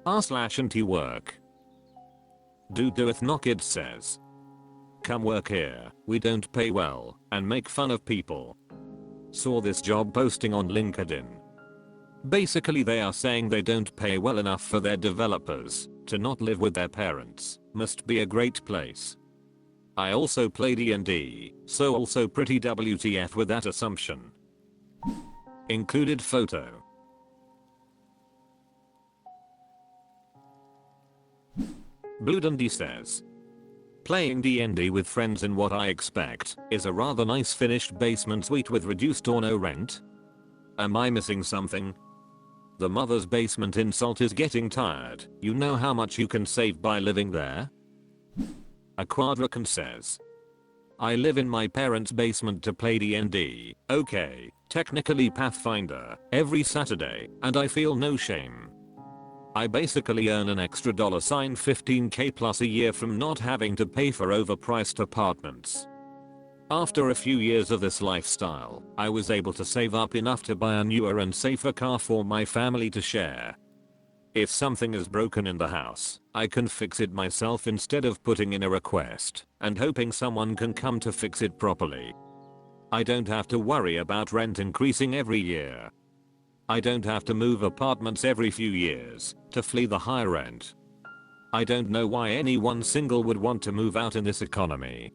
r/antiwork. Dude doeth not it says. Come work here, we don't pay well, and make fun of people. Saw this job posting on LinkedIn. Basically they are saying they don't pay well enough for their developers, to not live with their parents, must be a great place. I also play D&D, so also pretty WTF with that assumption. Included photo. Blue Dundee says. Playing D&D with friends in what I expect is a rather nice finished basement suite with reduced or no rent. Am I missing something? The mother's basement insult is getting tired. You know how much you can save by living there? A Quadracan says. I live in my parents' basement to play D&D, okay, technically Pathfinder, every Saturday, and I feel no shame. I basically earn an extra $15k plus a year from not having to pay for overpriced apartments. After a few years of this lifestyle, I was able to save up enough to buy a newer and safer car for my family to share. If something is broken in the house, I can fix it myself instead of putting in a request and hoping someone can come to fix it properly. I don't have to worry about rent increasing every year. I don't have to move apartments every few years to flee the high rent. I don't know why anyone single would want to move out in this economy.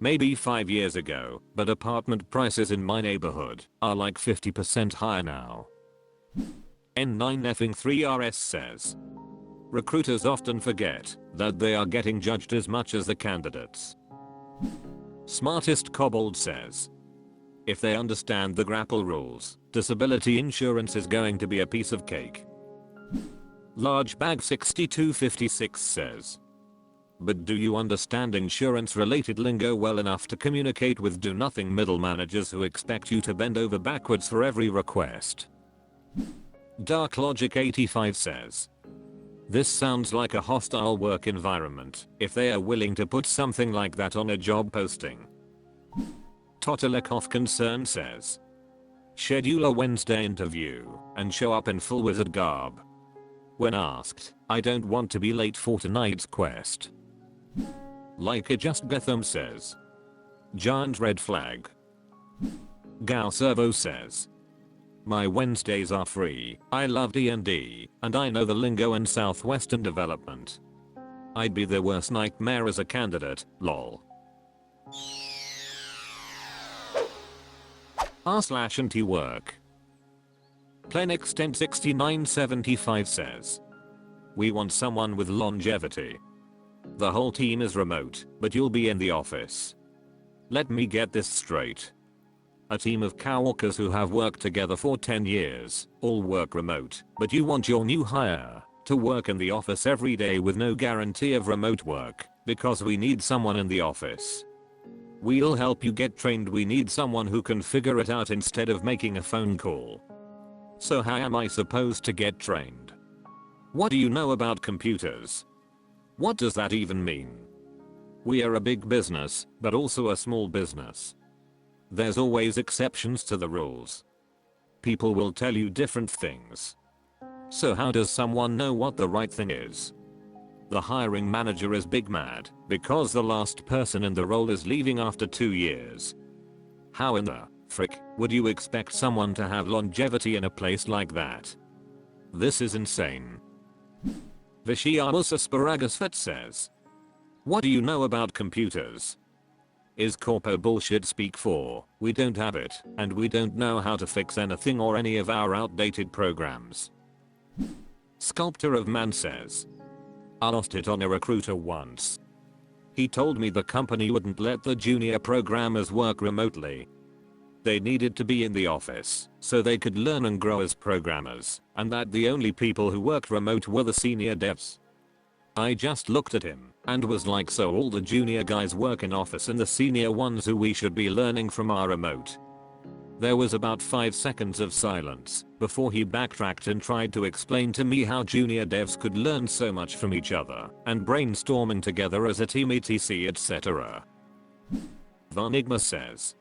Maybe 5 years ago, but apartment prices in my neighborhood are like 50% higher now. N9F3RS says. Recruiters often forget that they are getting judged as much as the candidates. Smartest Kobold says. If they understand the grapple rules, disability insurance is going to be a piece of cake. Large Bag 6256 says. But do you understand insurance related lingo well enough to communicate with do nothing middle managers who expect you to bend over backwards for every request? Dark Logic 85 says. This sounds like a hostile work environment if they are willing to put something like that on a job posting. Totelekov Concern says. Schedule a Wednesday interview and show up in full wizard garb. When asked, I don't want to be late for tonight's quest. Like it just Betham says. Giant red flag. Gal Servo says. My Wednesdays are free, I love D&D, and I know the lingo and Southwestern development. I'd be the worst nightmare as a candidate, lol. r/antiwork. Plenextent 6975 says. We want someone with longevity. The whole team is remote, but you'll be in the office. Let me get this straight. A team of coworkers who have worked together for 10 years, all work remote, but you want your new hire to work in the office every day with no guarantee of remote work, because we need someone in the office. We'll help you get trained, we need someone who can figure it out instead of making a phone call. So how am I supposed to get trained? What do you know about computers? What does that even mean? We are a big business, but also a small business. There's always exceptions to the rules. People will tell you different things. So how does someone know what the right thing is? The hiring manager is big mad because the last person in the role is leaving after 2 years. How in the frick would you expect someone to have longevity in a place like that? This is insane. Vishiamus Asparagus says. What do you know about computers? Is corpo bullshit speak for, we don't have it, and we don't know how to fix anything or any of our outdated programs. Sculptor of Man says. I lost it on a recruiter once. He told me the company wouldn't let the junior programmers work remotely. They needed to be in the office so they could learn and grow as programmers, and that the only people who worked remote were the senior devs. I just looked at him and was like, so all the junior guys work in office and the senior ones who we should be learning from are remote. There was about 5 seconds of silence before he backtracked and tried to explain to me how junior devs could learn so much from each other and brainstorming together as a team etc etc. Vanigma says.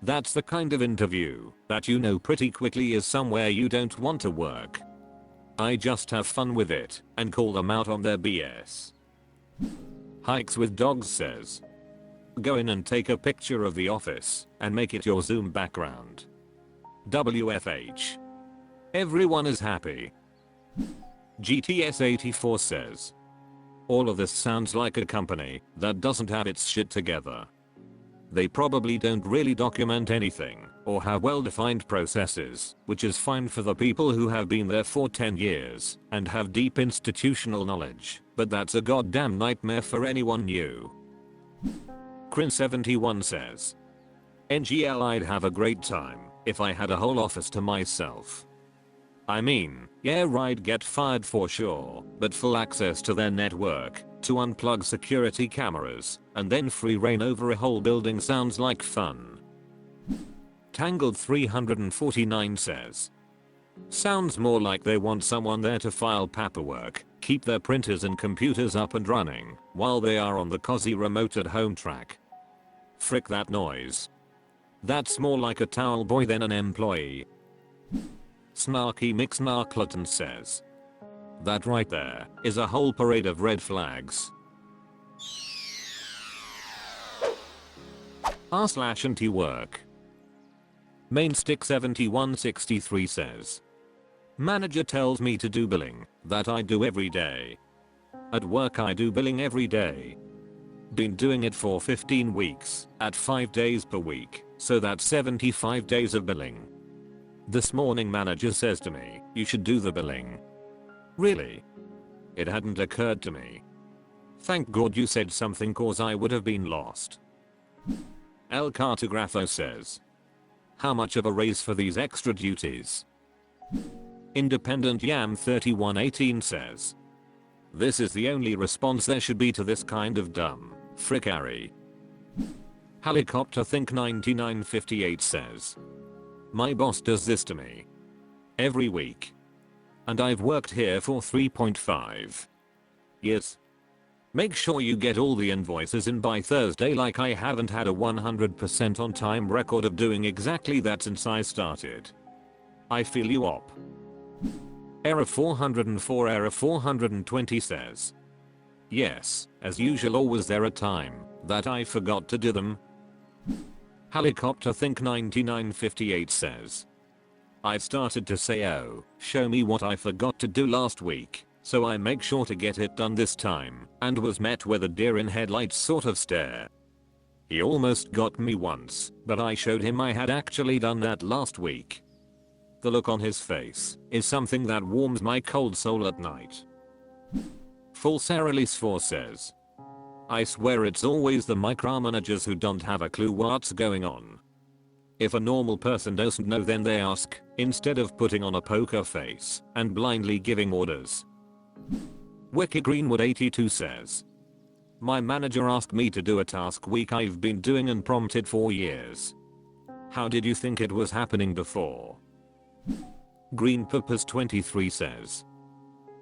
That's the kind of interview that you know pretty quickly is somewhere you don't want to work. I just have fun with it and call them out on their BS. Hikes with Dogs says, go in and take a picture of the office and make it your Zoom background. WFH. Everyone is happy. GTS84 says, all of this sounds like a company that doesn't have its shit together. They probably don't really document anything or have well-defined processes, which is fine for the people who have been there for 10 years and have deep institutional knowledge, but that's a goddamn nightmare for anyone new. Crin71 says, NGL, I'd have a great time if I had a whole office to myself. I mean, yeah, I'd get fired for sure, but full access to their network, to unplug security cameras, and then free reign over a whole building sounds like fun. Tangled 349 says, sounds more like they want someone there to file paperwork, keep their printers and computers up and running, while they are on the cozy remote at home track. Frick that noise. That's more like a towel boy than an employee. Snarky McSnarkleton says, that right there is a whole parade of red flags. r/antiwork. Mainstick7163 says, manager tells me to do billing that I do every day. At work I do billing every day. Been doing it for 15 weeks at 5 days per week, so that's 75 days of billing. This morning manager says to me, you should do the billing. Really? It hadn't occurred to me. Thank God you said something, cause I would have been lost. El Cartographo says, how much of a raise for these extra duties? Independent Yam 3118 says, this is the only response there should be to this kind of dumb frickery. Helicopter Think 9958 says, my boss does this to me every week. And I've worked here for 3.5 years. Make sure you get all the invoices in by Thursday, like I haven't had a 100% on time record of doing exactly that since I started. I feel you op. Error 404 Error 420 says, yes, as usual, or was there a time that I forgot to do them? Helicopter Think 9958 says, I've started to say, oh, show me what I forgot to do last week, so I make sure to get it done this time, and was met with a deer in headlights sort of stare. He almost got me once, but I showed him I had actually done that last week. The look on his face is something that warms my cold soul at night. Falsarilis4 says, I swear it's always the micromanagers who don't have a clue what's going on. If a normal person doesn't know, then they ask, instead of putting on a poker face and blindly giving orders. Wiki Greenwood 82 says, my manager asked me to do a task week I've been doing and prompted for years. How did you think it was happening before? Green Purpose 23 says,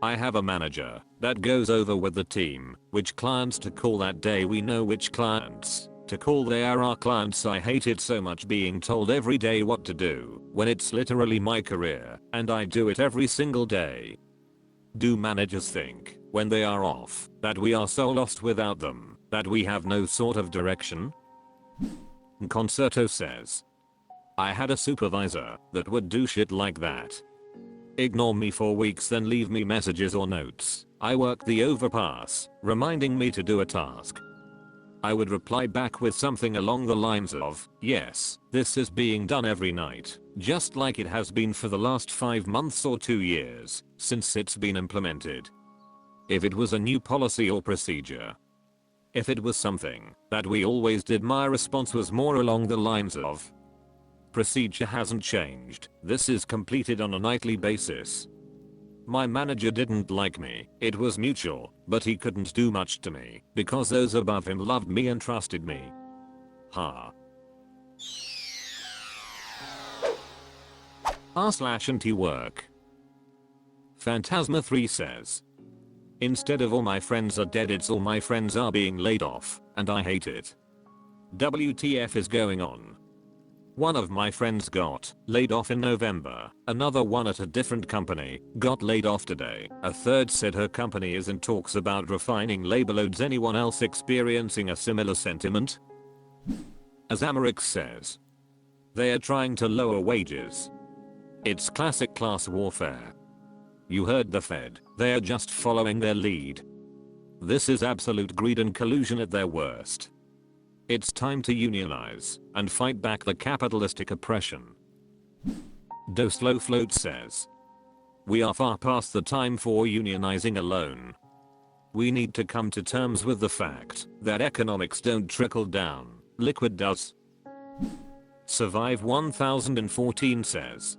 I have a manager that goes over with the team which clients to call that day. We know which clients to call. They are our clients. I hate it so much being told every day what to do when it's literally my career and I do it every single day. Do managers think when they are off that we are so lost without them that we have no sort of direction? Concerto says, I had a supervisor that would do shit like that. Ignore me for weeks, then leave me messages or notes. I worked the overpass, reminding me to do a task. I would reply back with something along the lines of, yes, this is being done every night, just like it has been for the last 5 months or 2 years, since it's been implemented. If it was a new policy or procedure. If it was something that we always did, my response was more along the lines of, procedure hasn't changed, this is completed on a nightly basis. My manager didn't like me, it was mutual, but he couldn't do much to me because those above him loved me and trusted me. Ha. r/antiwork. Phantasma 3 says, instead of all my friends are dead, it's all my friends are being laid off, and I hate it. WTF is going on? One of my friends got laid off in November, another one at a different company got laid off today, a third said her company is in talks about refining labor loads. Anyone else experiencing a similar sentiment? As Amerix says, they are trying to lower wages. It's classic class warfare. You heard the Fed, they are just following their lead. This is absolute greed and collusion at their worst. It's time to unionize and fight back the capitalistic oppression. Do Slow Float says, we are far past the time for unionizing alone. We need to come to terms with the fact that economics don't trickle down, liquid does. Survive 1014 says,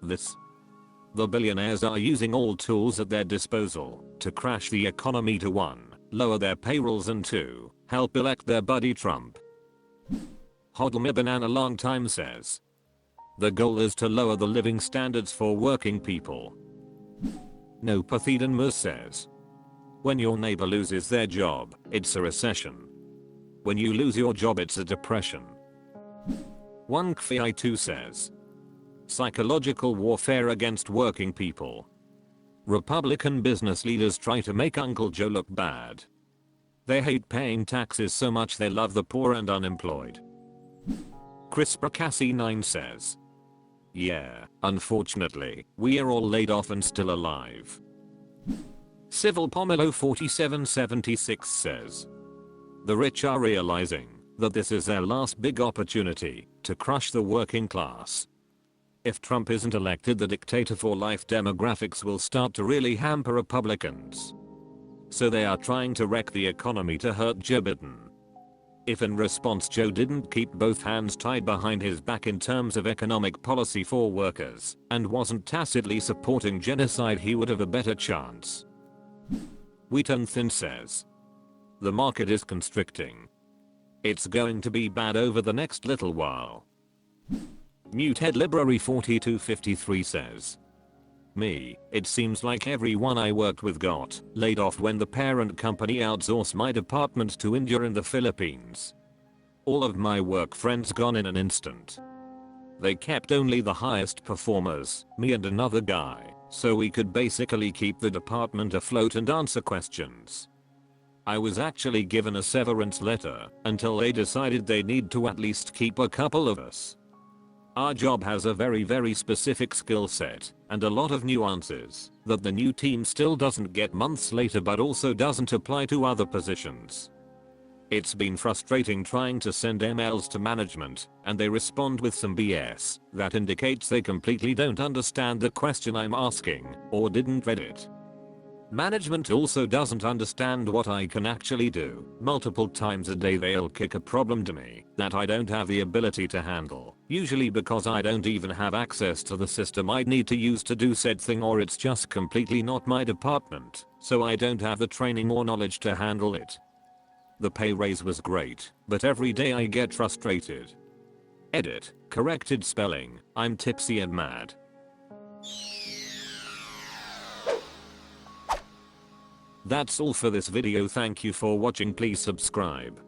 the billionaires are using all tools at their disposal to crash the economy to 1. Lower their payrolls and 2. Help elect their buddy Trump. Hodl Me Banana Long Time says, the goal is to lower the living standards for working people. No Pathidan Mus says, when your neighbor loses their job, it's a recession. When you lose your job, it's a depression. One Kfi 2 says, psychological warfare against working people. Republican business leaders try to make Uncle Joe look bad. They hate paying taxes so much they love the poor and unemployed. CRISPR Cassie 9 says, yeah, unfortunately, we are all laid off and still alive. Civil Pomelo 4776 says, the rich are realizing that this is their last big opportunity to crush the working class. If Trump isn't elected, the dictator for life demographics will start to really hamper Republicans. So they are trying to wreck the economy to hurt Joe Biden. If in response Joe didn't keep both hands tied behind his back in terms of economic policy for workers and wasn't tacitly supporting genocide, he would have a better chance. Wheaton Thin says, the market is constricting. It's going to be bad over the next little while. New Ted Library 4253 says, it seems like everyone I worked with got laid off when the parent company outsourced my department to India and the Philippines. All of my work friends gone in an instant. They kept only the highest performers, me and another guy, so we could basically keep the department afloat and answer questions. I was actually given a severance letter until they decided they need to at least keep a couple of us. Our job has a very specific skill set and a lot of nuances that the new team still doesn't get months later, but also doesn't apply to other positions. It's been frustrating trying to send emails to management and they respond with some BS that indicates they completely don't understand the question I'm asking or didn't read it. Management also doesn't understand what I can actually do. Multiple times a day they'll kick a problem to me that I don't have the ability to handle, usually because I don't even have access to the system I'd need to use to do said thing, or it's just completely not my department, so I don't have the training or knowledge to handle it. The pay raise was great, but every day I get frustrated. Edit, corrected spelling, I'm tipsy and mad. That's all for this video. Thank you for watching. Please subscribe.